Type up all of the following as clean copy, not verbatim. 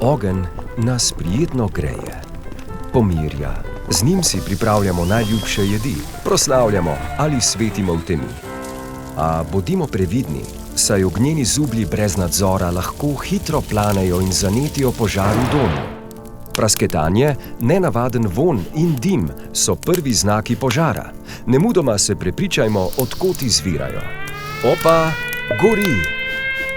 Ogenj nas prijetno greje, pomirja, z njim si pripravljamo najljubše jedi, proslavljamo ali svetimo v temi. A bodimo previdni, saj ognjeni zublji brez nadzora lahko hitro planejo in zanetijo požar v domu. Prasketanje, nenavaden vonj in dim so prvi znaki požara. Nemudoma se prepričajmo, od kod izvirajo. Opa, gori!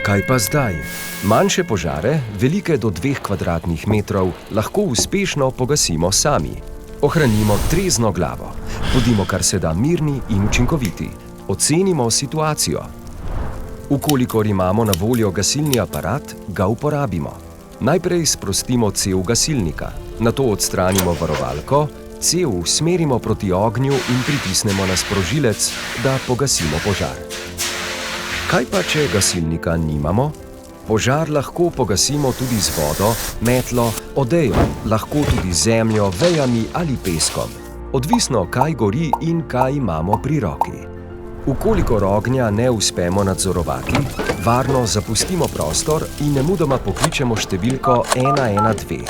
Kaj pa zdaj? Manjše požare, velike do 2 kvadratnih metrov, lahko uspešno pogasimo sami. Ohranimo trezno glavo, bodimo kar se da mirni in učinkoviti. Ocenimo situacijo. Ukolikor imamo na voljo gasilni aparat, ga uporabimo. Najprej sprostimo cev gasilnika, nato odstranimo varovalko, cev usmerimo proti ognju in pritisnemo na sprožilec, da pogasimo požar. Kaj pa, če gasilnika nimamo? Požar lahko pogasimo tudi z vodo, metlo, odejo, lahko tudi z zemljo, vejami ali peskom. Odvisno, kaj gori in kaj imamo pri roki. Ukolikor ognja ne uspemo nadzorovati, varno zapustimo prostor in nemudoma pokličemo številko 112.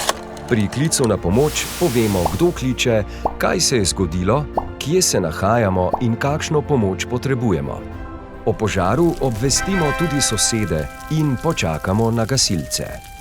Pri klicu na pomoč povemo, kdo kliče, kaj se je zgodilo, kje se nahajamo in kakšno pomoč potrebujemo. O požaru obvestimo tudi sosede in počakamo na gasilce.